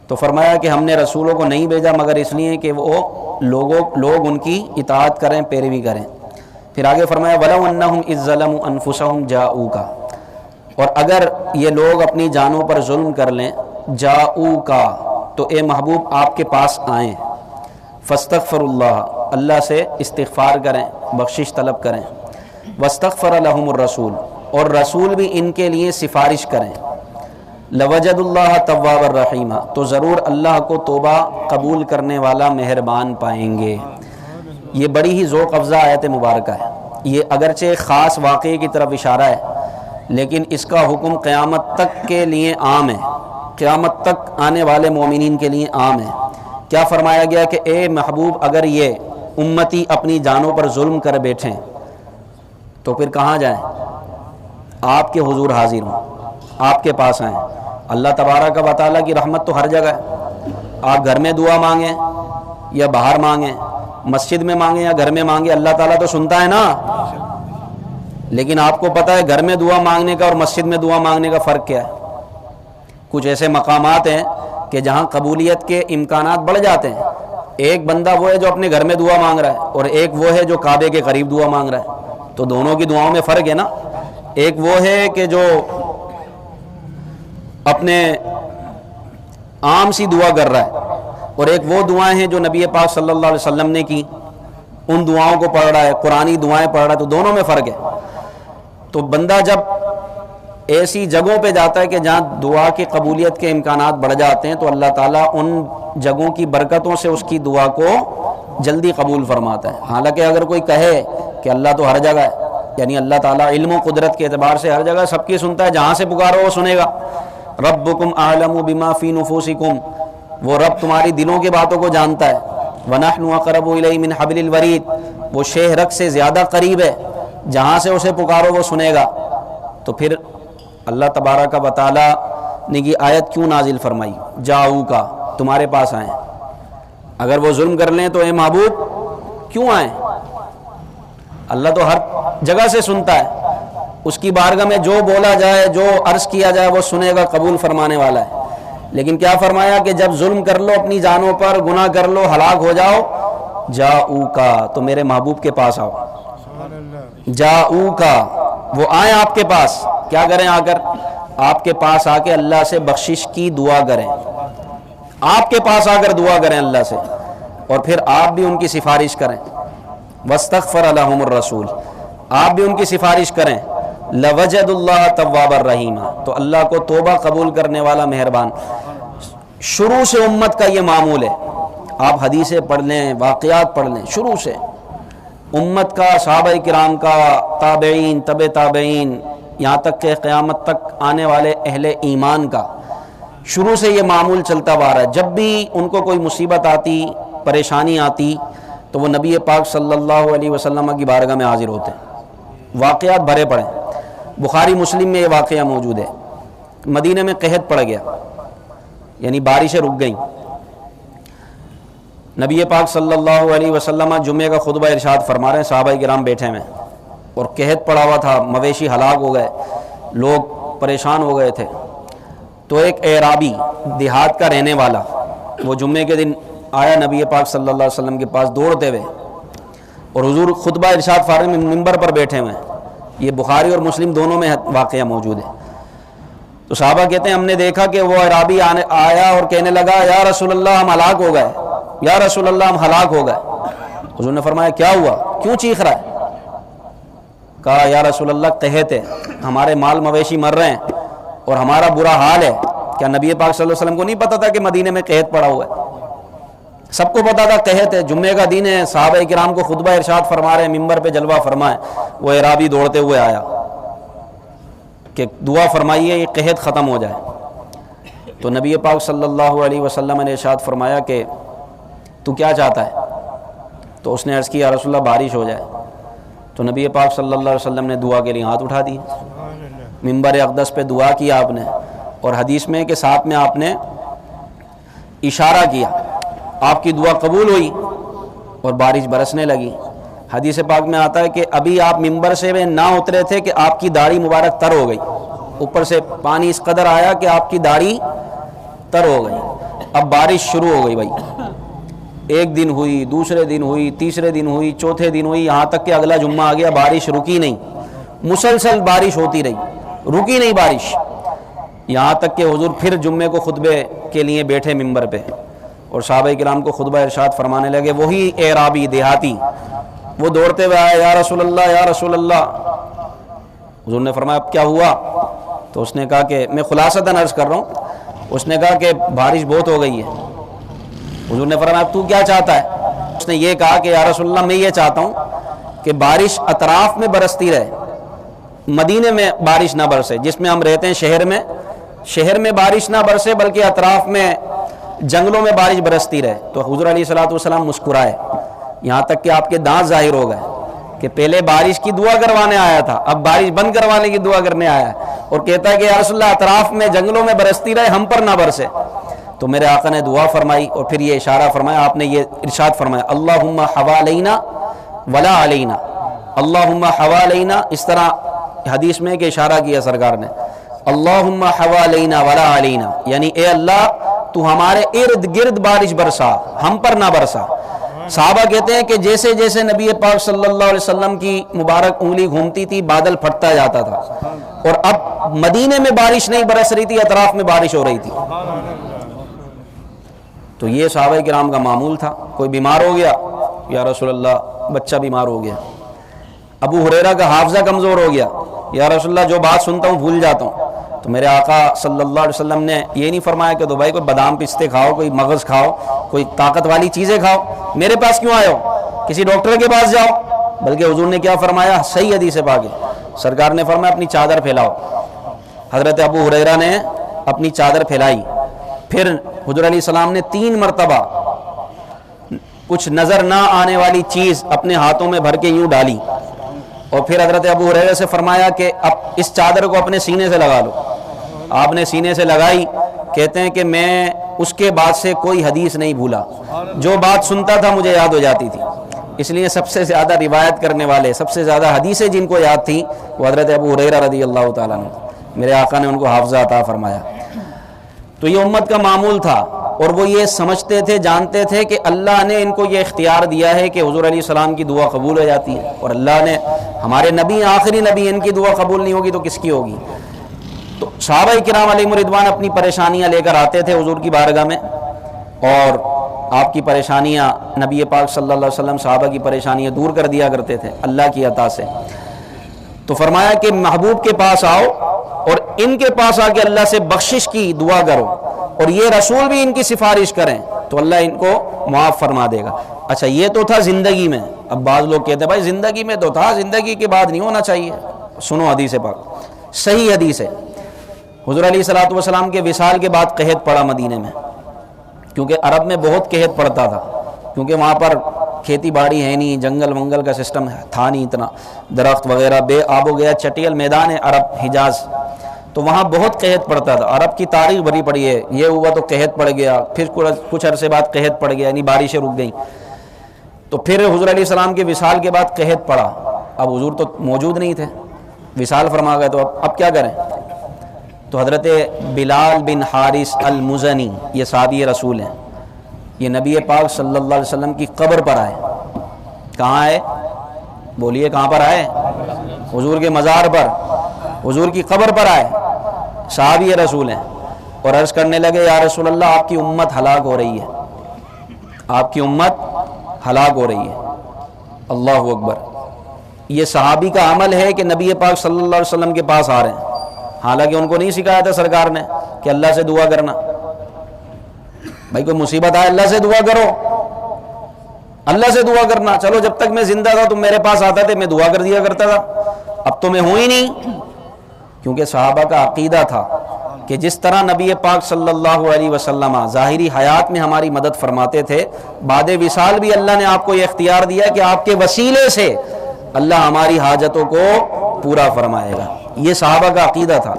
تو فرمایا کہ ہم نے رسولوں کو نہیں بھیجا مگر اس لیے کہ وہ لوگ ان کی اطاعت کریں، پیروی کریں۔ پھر آگے فرمایا وَلَوْ أَنَّهُمْ إِذ ظَّلَمُوا أَنفُسَهُمْ جَاءُوكَ، اور اگر یہ لوگ اپنی جانوں پر ظلم کر لیں، جَاءُوكَ تو اے محبوب آپ کے پاس آئیں، فَاسْتَغْفِرُوا اللَّهَ اللہ سے استغفار کریں، بخشش طلب کریں، وَاسْتَغْفَرَ لَهُمُ الرَّسُولُ اور رسول بھی ان کے لیے سفارش کریں، لَوَجَدُوا اللَّهَ تَوَّابًا رَحِيمًا تو ضرور اللہ کو توبہ قبول کرنے والا مہربان پائیں گے۔ یہ بڑی ہی ذوق افزا آیت مبارکہ ہے۔ یہ اگرچہ خاص واقعے کی طرف اشارہ ہے، لیکن اس کا حکم قیامت تک کے لیے عام ہے، قیامت تک آنے والے مومنین کے لیے عام ہے۔ کیا فرمایا گیا کہ اے محبوب اگر یہ امتی اپنی جانوں پر ظلم کر بیٹھیں تو پھر کہاں جائیں؟ آپ کے حضور حاضر ہوں، آپ کے پاس آئیں۔ اللہ تبارک و تعالیٰ کی رحمت تو ہر جگہ ہے، آپ گھر میں دعا مانگیں یا باہر مانگیں، مسجد میں مانگیں یا گھر میں مانگیں، اللہ تعالیٰ تو سنتا ہے نا۔ لیکن آپ کو پتہ ہے گھر میں دعا مانگنے کا اور مسجد میں دعا مانگنے کا فرق کیا ہے؟ کچھ ایسے مقامات ہیں کہ جہاں قبولیت کے امکانات بڑھ جاتے ہیں۔ ایک بندہ وہ ہے جو اپنے گھر میں دعا مانگ رہا ہے اور ایک وہ ہے جو کعبے کے قریب دعا مانگ رہا ہے، تو دونوں کی دعاؤں میں فرق ہے نا۔ ایک وہ ہے کہ جو اپنے عام سی دعا کر رہا ہے، اور ایک وہ دعائیں ہیں جو نبی پاک صلی اللہ علیہ وسلم نے کی، ان دعاؤں کو پڑھ رہا ہے، قرآنی دعائیں پڑھ رہا ہے، تو دونوں میں فرق ہے۔ تو بندہ جب ایسی جگہوں پہ جاتا ہے کہ جہاں دعا کی قبولیت کے امکانات بڑھ جاتے ہیں، تو اللہ تعالیٰ ان جگہوں کی برکتوں سے اس کی دعا کو جلدی قبول فرماتا ہے۔ حالانکہ اگر کوئی کہے کہ اللہ تو ہر جگہ ہے، یعنی اللہ تعالیٰ علم و قدرت کے اعتبار سے ہر جگہ سب کی سنتا ہے، جہاں سے پکارو وہ سنے گا۔ ربکم اعلم بما فی نفوسکم، وہ رب تمہاری دلوں کی باتوں کو جانتا ہے۔ وَنَحْنُ أَقْرَبُ إِلَيْهِ مِنْ حَبْلِ الْوَرِيدِ، وہ شہ رگ سے زیادہ قریب ہے، جہاں سے اسے پکارو وہ سنے گا۔ تو پھر اللہ تبارک و تعالیٰ نے یہ آیت کیوں نازل فرمائی؟ جاؤ کا، تمہارے پاس آئیں۔ اگر وہ ظلم کر لیں تو اے محبوب کیوں آئیں؟ اللہ تو ہر جگہ سے سنتا ہے، اس کی بارگاہ میں جو بولا جائے، جو عرض کیا جائے وہ سنے گا، قبول فرمانے والا ہے۔ لیکن کیا فرمایا کہ جب ظلم کر لو اپنی جانوں پر، گناہ کر لو، ہلاک ہو جاؤ، جاؤ کا تو میرے محبوب کے پاس آؤ۔ جاؤ کا، وہ آئیں آپ کے پاس، کیا کریں آ کر؟ آپ کے پاس آ کے اللہ سے بخشش کی دعا کریں، آپ کے پاس آ کر دعا کریں اللہ سے، اور پھر آپ بھی ان کی سفارش کریں۔ واستغفر لهم الرسول، آپ بھی ان کی سفارش کریں۔ لوجد اللہ توابا رحیما، تو اللہ کو توبہ قبول کرنے والا مہربان۔ شروع سے امت کا یہ معمول ہے، آپ حدیثیں پڑھ لیں، واقعات پڑھ لیں، شروع سے امت کا، صحابہ کرام کا، تابعین، تبع تابعین، یہاں تک کہ قیامت تک آنے والے اہل ایمان کا شروع سے یہ معمول چلتا ہوا رہا ہے۔ جب بھی ان کو کوئی مصیبت آتی، پریشانی آتی، تو وہ نبی پاک صلی اللہ علیہ وسلم کی بارگاہ میں حاضر ہوتے ہیں۔ واقعات بھرے پڑے، بخاری مسلم میں یہ واقعہ موجود ہے۔ مدینہ میں قحط پڑ گیا، یعنی بارشیں رک گئیں۔ نبی پاک صلی اللہ علیہ وسلم جمعے کا خطبہ ارشاد فرما رہے ہیں، صحابہ کرام بیٹھے ہوئے، اور قحط پڑا ہوا تھا، مویشی ہلاک ہو گئے، لوگ پریشان ہو گئے تھے۔ تو ایک اعرابی، دیہات کا رہنے والا، وہ جمعے کے دن آیا نبی پاک صلی اللہ علیہ وسلم کے پاس دوڑتے ہوئے، اور حضور خطبہ ارشاد فرما رہے ہیں، ممبر پر بیٹھے ہوئے ہیں۔ یہ بخاری اور مسلم دونوں میں واقعہ موجود ہے۔ تو صحابہ کہتے ہیں ہم نے دیکھا کہ وہ اعرابی آیا اور کہنے لگا یا رسول اللہ ہم ہلاک ہو گئے، یا رسول اللہ ہم ہلاک ہو گئے۔ حضور نے فرمایا کیا ہوا، کیوں چیخ رہا ہے؟ کہا یا رسول اللہ قحط ہے، ہمارے مال مویشی مر رہے ہیں اور ہمارا برا حال ہے۔ کیا نبی پاک صلی اللہ علیہ وسلم کو نہیں پتا تھا کہ مدینے میں قحط پڑا ہوا ہے؟ سب کو پتا تھا قحط ہے، جمعے کا دن ہے، صحابہ کرام کو خطبہ ارشاد فرما رہے ہیں، ممبر پہ جلوہ فرمائے۔ وہ اعرابی دوڑتے ہوئے آیا کہ دعا فرمائیے یہ قحط ختم ہو جائے۔ تو نبی پاک صلی اللہ علیہ وسلم نے ارشاد فرمایا کہ تو کیا چاہتا ہے؟ تو اس نے عرض کی یا رسول اللہ بارش ہو جائے۔ تو نبی پاک صلی اللہ علیہ وسلم نے دعا کے لیے ہاتھ اٹھا دی، ممبر اقدس پہ دعا کیا آپ نے، اور حدیث میں کہ ساتھ میں آپ نے اشارہ کیا، آپ کی دعا قبول ہوئی اور بارش برسنے لگی۔ حدیث پاک میں آتا ہے کہ ابھی آپ ممبر سے نہ اترے تھے کہ آپ کی داڑھی مبارک تر ہو گئی، اوپر سے پانی اس قدر آیا کہ آپ کی داڑھی تر ہو گئی۔ اب بارش شروع ہو گئی بھائی، ایک دن ہوئی، دوسرے دن ہوئی، تیسرے دن ہوئی، چوتھے دن ہوئی، یہاں تک کہ اگلا جمعہ آ گیا، بارش رکی نہیں، مسلسل بارش ہوتی رہی، رکی نہیں بارش، یہاں تک کہ حضور پھر جمعے کو خطبے کے لیے بیٹھے ممبر پہ، اور صحابہ کرام کو خطبہ ارشاد فرمانے لگے۔ وہی اعرابی دیہاتی وہ دوڑتے ہوئے آیا، یا رسول اللہ یا رسول اللہ۔ حضور نے فرمایا اب کیا ہوا؟ تو اس نے کہا کہ میں خلاصتاً عرض کر رہا ہوں، اس نے کہا کہ بارش بہت ہو گئی ہے۔ حضور نے فرمایا اب تو کیا چاہتا ہے؟ اس نے یہ کہا کہ یا رسول اللہ میں یہ چاہتا ہوں کہ بارش اطراف میں برستی رہے، مدینے میں بارش نہ برسے، جس میں ہم رہتے ہیں شہر میں بارش نہ برسے، بلکہ اطراف میں جنگلوں میں بارش برستی رہے۔ تو حضور علیہ الصلوۃ والسلام مسکرائے، یہاں تک کہ آپ کے دانت ظاہر ہو گئے کہ پہلے بارش کی دعا کروانے آیا تھا، اب بارش بند کروانے کی دعا کرنے آیا ہے، اور کہتا ہے کہ یا رسول اللہ اطراف میں جنگلوں میں برستی رہے، ہم پر نہ برسے۔ تو میرے آقا نے دعا فرمائی، اور پھر یہ اشارہ فرمایا، آپ نے یہ ارشاد فرمایا اللہم حوالینا ولا علینا، اللہم حوالینا، اس طرح حدیث میں کہ اشارہ کیا سرکار نے، اللہم حوالینا ولا علینا، یعنی اے اللہ تو ہمارے ارد گرد بارش برسا، ہم پر نہ برسا۔ صحابہ کہتے ہیں کہ جیسے جیسے نبی پاک صلی اللہ علیہ وسلم کی مبارک انگلی گھومتی تھی بادل پھٹتا جاتا تھا، اور اب مدینے میں بارش نہیں برس رہی تھی، اطراف میں بارش ہو رہی تھی۔ تو یہ صحابہ کرام کا معمول تھا۔ کوئی بیمار ہو گیا، یا رسول اللہ بچہ بیمار ہو گیا۔ ابو ہریرہ کا حافظہ کمزور ہو گیا، یا رسول اللہ جو بات سنتا ہوں بھول جاتا ہوں۔ تو میرے آقا صلی اللہ علیہ وسلم نے یہ نہیں فرمایا کہ تو بھائی کوئی بادام پستے کھاؤ، کوئی مغز کھاؤ، کوئی طاقت والی چیزیں کھاؤ، میرے پاس کیوں آئے ہو، کسی ڈاکٹر کے پاس جاؤ۔ بلکہ حضور نے کیا فرمایا، صحیح حدیث پاک ہے، سرکار نے فرمایا اپنی چادر پھیلاؤ۔ حضرت ابو ہریرہ نے اپنی چادر پھیلائی، پھر حضور علیہ السلام نے 3 مرتبہ کچھ نظر نہ آنے والی چیز اپنے ہاتھوں میں بھر کے یوں ڈالی، اور پھر حضرت ابو ہریرہ سے فرمایا کہ اب اس چادر کو اپنے سینے سے لگا لو۔ آپ نے سینے سے لگائی، کہتے ہیں کہ میں اس کے بعد سے کوئی حدیث نہیں بھولا، جو بات سنتا تھا مجھے یاد ہو جاتی تھی۔ اس لیے سب سے زیادہ روایت کرنے والے، سب سے زیادہ حدیثیں جن کو یاد تھیں وہ حضرت ابو ہریرہ رضی اللہ تعالیٰ عنہ، میرے آقا نے ان کو حافظہ عطا فرمایا۔ تو یہ امت کا معمول تھا، اور وہ یہ سمجھتے تھے، جانتے تھے کہ اللہ نے ان کو یہ اختیار دیا ہے کہ حضور علیہ السلام کی دعا قبول ہو جاتی ہے، اور اللہ نے ہمارے نبی آخری نبی، ان کی دعا قبول نہیں ہوگی تو کس کی ہوگی؟ تو صحابہ کرام علیہم رضوان اپنی پریشانیاں لے کر آتے تھے حضور کی بارگاہ میں، اور آپ کی پریشانیاں نبی پاک صلی اللہ علیہ وسلم صحابہ کی پریشانیاں دور کر دیا کرتے تھے اللہ کی عطا سے۔ تو فرمایا کہ محبوب کے پاس آؤ اور ان کے پاس آ کے اللہ سے بخشش کی دعا کرو، اور یہ رسول بھی ان کی سفارش کریں تو اللہ ان کو معاف فرما دے گا۔ اچھا یہ تو تھا زندگی میں، اب بعض لوگ کہتے ہیں بھائی زندگی میں تو تھا، زندگی کے بعد نہیں ہونا چاہیے۔ سنو حدیث پاک، صحیح حدیث ہے، حضور علیہ الصلوۃ والسلام کے وصال کے بعد قحط پڑا مدینے میں، کیونکہ عرب میں بہت قحط پڑتا تھا، کیونکہ وہاں پر کھیتی باڑی ہے نہیں، جنگل منگل کا سسٹم تھا نہیں اتنا، درخت وغیرہ بے آب و گیا، چٹیل میدان ہے عرب حجاز، تو وہاں بہت قحط پڑتا تھا۔ عرب کی تاریخ بھری پڑی ہے، یہ ہوا تو قحط پڑ گیا، پھر کچھ عرصے بعد قحط پڑ گیا، یعنی بارشیں رک گئیں، تو پھر حضور علیہ السلام کے وصال کے بعد قحط پڑا۔ اب حضور تو موجود نہیں تھے، وصال فرما گئے، تو اب کیا کریں؟ تو حضرت بلال بن حارث المزنی، یہ صحابی رسول ہیں، یہ نبی پاک صلی اللہ علیہ وسلم کی قبر پر آئے۔ کہاں آئے؟ بولیے کہاں پر آئے؟ حضور کے مزار پر، حضور کی قبر پر آئے، صحابی رسول ہیں، اور عرض کرنے لگے یا رسول اللہ آپ کی امت ہلاک ہو رہی ہے، آپ کی امت ہلاک ہو رہی ہے۔ اللہ اکبر، یہ صحابی کا عمل ہے کہ نبی پاک صلی اللہ علیہ وسلم کے پاس آ رہے ہیں، حالانکہ ان کو نہیں سکھایا تھا سرکار نے کہ اللہ سے دعا کرنا۔ بھائی کوئی مصیبت آئے اللہ سے دعا کرو، اللہ سے دعا کرنا، چلو جب تک میں زندہ تھا تم میرے پاس آتا تھے میں دعا کر دیا کرتا تھا، اب تو میں ہوں ہی نہیں۔ کیونکہ صحابہ کا عقیدہ تھا کہ جس طرح نبی پاک صلی اللہ علیہ وسلم ظاہری حیات میں ہماری مدد فرماتے تھے، بعد وصال بھی اللہ نے آپ کو یہ اختیار دیا کہ آپ کے وسیلے سے اللہ ہماری حاجتوں کو پورا فرمائے گا۔ یہ صحابہ کا عقیدہ تھا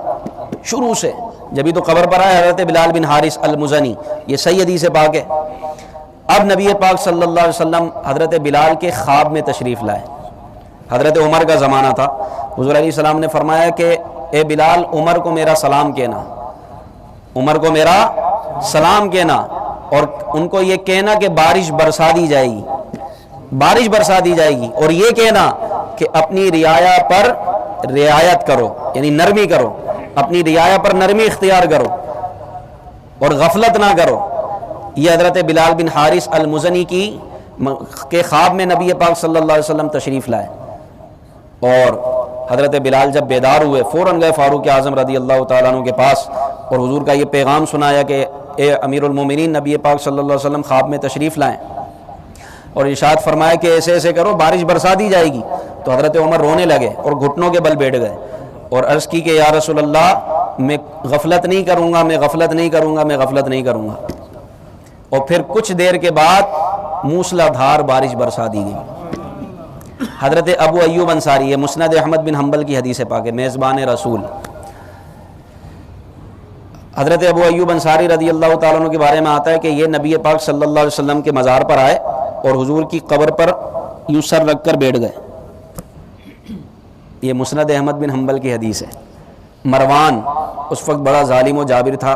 شروع سے، جبھی تو قبر پر آئے حضرت بلال بن حارث المزنی، یہ صحیح حدیث پاک ہے۔ اب نبی پاک صلی اللہ علیہ وسلم حضرت بلال کے خواب میں تشریف لائے، حضرت عمر کا زمانہ تھا، حضور علیہ السلام نے فرمایا کہ اے بلال عمر کو میرا سلام کہنا، عمر کو میرا سلام کہنا۔ اور ان کو یہ کہنا کہ بارش برسا دی جائے گی، بارش برسا دی جائے گی، اور یہ کہنا کہ اپنی رعایا پر رعایت کرو، یعنی نرمی کرو، اپنی رعایا پر نرمی اختیار کرو اور غفلت نہ کرو۔ یہ حضرت بلال بن حارث المزنی کے خواب میں نبی پاک صلی اللہ علیہ وسلم تشریف لائے، اور حضرت بلال جب بیدار ہوئے فوراً گئے فاروق اعظم رضی اللہ تعالیٰ عنہ کے پاس اور حضور کا یہ پیغام سنایا کہ اے امیر المومنین، نبی پاک صلی اللہ علیہ وسلم خواب میں تشریف لائیں اور ارشاد فرمایا کہ ایسے ایسے کرو بارش برسا دی جائے گی۔ تو حضرت عمر رونے لگے اور گھٹنوں کے بل بیٹھ گئے اور عرض کی کہ یا رسول اللہ، میں غفلت نہیں کروں گا، میں غفلت نہیں کروں گا، میں غفلت نہیں کروں گا۔ اور پھر کچھ دیر کے بعد موسلا دھار بارش برسا دی گئی۔ حضرت ابو ایوب انصاری، یہ مسند احمد بن حنبل کی حدیث پاک ہے، میزبان رسول، حضرت ابو ایوب انصاری رضی اللہ تعالیٰ عنہ کے بارے میں آتا ہے کہ یہ نبی پاک صلی اللہ علیہ وسلم کے مزار پر آئے اور حضور کی قبر پر یوں سر رکھ کر بیٹھ گئے۔ یہ مسند احمد بن حنبل کی حدیث ہے۔ مروان اس وقت بڑا ظالم و جابر تھا،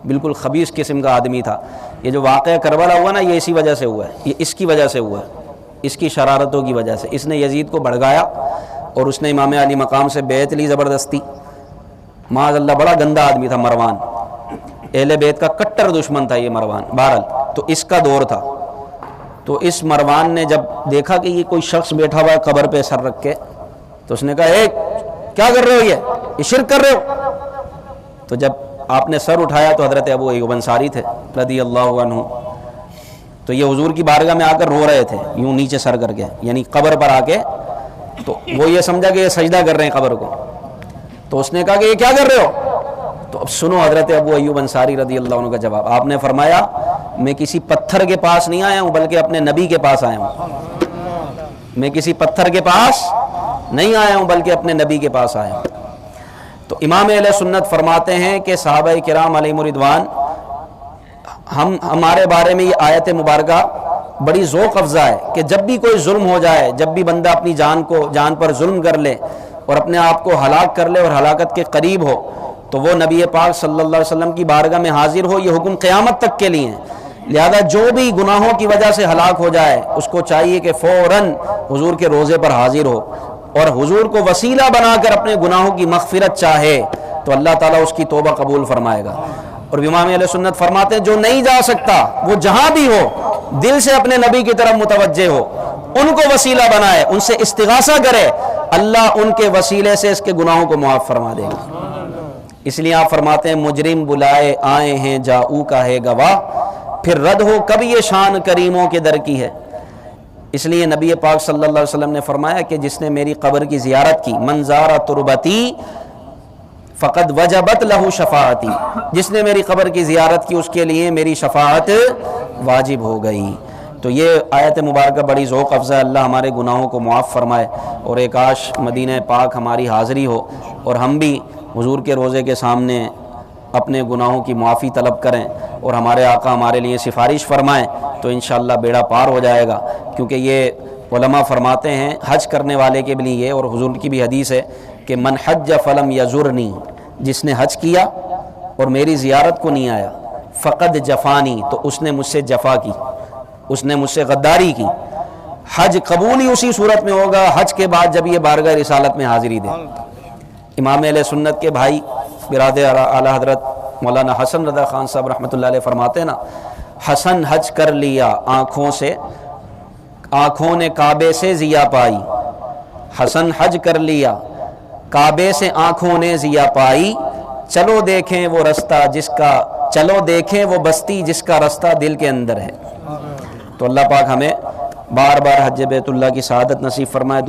بالکل خبیث قسم کا آدمی تھا۔ یہ جو واقعہ کربلا ہوا نا، یہ اسی وجہ سے ہوا ہے، یہ اس کی وجہ سے ہوا ہے، اس کی شرارتوں کی وجہ سے۔ اس نے یزید کو بھڑکایا اور اس نے امام علی مقام سے بیعت لی زبردستی۔ معاذ اللہ، بڑا گندا آدمی تھا مروان، اہل بیت کا کٹر دشمن تھا یہ مروان۔ بہرحال تو اس کا دور تھا، تو اس مروان نے جب دیکھا کہ یہ کوئی شخص بیٹھا ہوا ہے قبر پہ سر رکھ کے، تو اس نے کہا اے کیا کر رہے ہو، یہ شرک کر رہے ہو۔ تو جب آپ نے سر اٹھایا تو حضرت ابو ایوب انصاری تھے رضی اللہ عنہ، تو یہ حضور کی بارگاہ میں آ کر رو رہے تھے یوں نیچے سر کر کے، یعنی قبر پر آ کے۔ تو وہ یہ سمجھا کہ یہ سجدہ کر رہے ہیں قبر کو، تو اس نے کہا کہ یہ کیا کر رہے ہو۔ تو اب سنو حضرت ابو ایوب انصاری رضی اللہ عنہ کا جواب۔ آپ نے فرمایا میں کسی پتھر کے پاس نہیں آیا ہوں بلکہ اپنے نبی کے پاس آیا ہوں، میں کسی پتھر کے پاس نہیں آیا ہوں بلکہ اپنے نبی کے پاس آیا ہوں۔ تو امام اہل سنت فرماتے ہیں کہ صحابہ کرام علیہم رضوان ہمارے بارے میں یہ آیت مبارکہ بڑی ذوق افزا ہے کہ جب بھی کوئی ظلم ہو جائے، جب بھی بندہ اپنی جان پر ظلم کر لے اور اپنے آپ کو ہلاک کر لے اور ہلاکت کے قریب ہو، تو وہ نبی پاک صلی اللہ علیہ وسلم کی بارگاہ میں حاضر ہو۔ یہ حکم قیامت تک کے لیے ہے، لہذا جو بھی گناہوں کی وجہ سے ہلاک ہو جائے اس کو چاہیے کہ فوراً حضور کے روضے پر حاضر ہو اور حضور کو وسیلہ بنا کر اپنے گناہوں کی مغفرت چاہے، تو اللہ تعالیٰ اس کی توبہ قبول فرمائے گا۔ اور امام اہل سنت فرماتے ہیں جو نہیں جا سکتا وہ جہاں بھی ہو دل سے اپنے نبی کی طرف متوجہ ہو، ان کو وسیلہ بنائے، ان سے استغاثہ کرے، اللہ ان کے وسیلے سے اس کے گناہوں کو معاف فرما دے گا۔ اس لیے آپ فرماتے ہیں مجرم بلائے آئے ہیں جاؤ کا ہے گواہ، پھر رد ہو کب یہ شان کریموں کے در کی ہے۔ اس لیے نبی پاک صلی اللہ علیہ وسلم نے فرمایا کہ جس نے میری قبر کی زیارت کی، من زار تربتی فقد وجبت لہ شفاعتی، جس نے میری قبر کی زیارت کی اس کے لیے میری شفاعت واجب ہو گئی۔ تو یہ آیت مبارکہ بڑی ذوق افزا ہے، اللہ ہمارے گناہوں کو معاف فرمائے، اور ایک کاش مدینہ پاک ہماری حاضری ہو اور ہم بھی حضور کے روضے کے سامنے اپنے گناہوں کی معافی طلب کریں اور ہمارے آقا ہمارے لیے سفارش فرمائیں، تو انشاءاللہ بیڑا پار ہو جائے گا۔ کیونکہ یہ علماء فرماتے ہیں حج کرنے والے کے لیے یہ، اور حضور کی بھی حدیث ہے کہ من حج فلم یزرنی، جس نے حج کیا اور میری زیارت کو نہیں آیا، فقد جفانی، تو اس نے مجھ سے جفا کی، اس نے مجھ سے غداری کی۔ حج قبول ہی اسی صورت میں ہوگا حج کے بعد جب یہ بارگاہ رسالت میں حاضری دے۔ امام اہل سنت کے بھائی برادر اعلی حضرت مولانا حسن رضا خان صاحب رحمۃ اللہ علیہ فرماتے ہیں نا، حسن حج کر لیا آنکھوں نے کعبے سے ضیا پائی، حسن حج کر لیا کعبے سے آنکھوں نے ضیا پائی، چلو دیکھیں وہ رستہ چلو دیکھیں وہ بستی جس کا رستہ دل کے اندر ہے۔ تو اللہ پاک ہمیں بار بار حج بیت اللہ کی سعادت نصیب فرمائے۔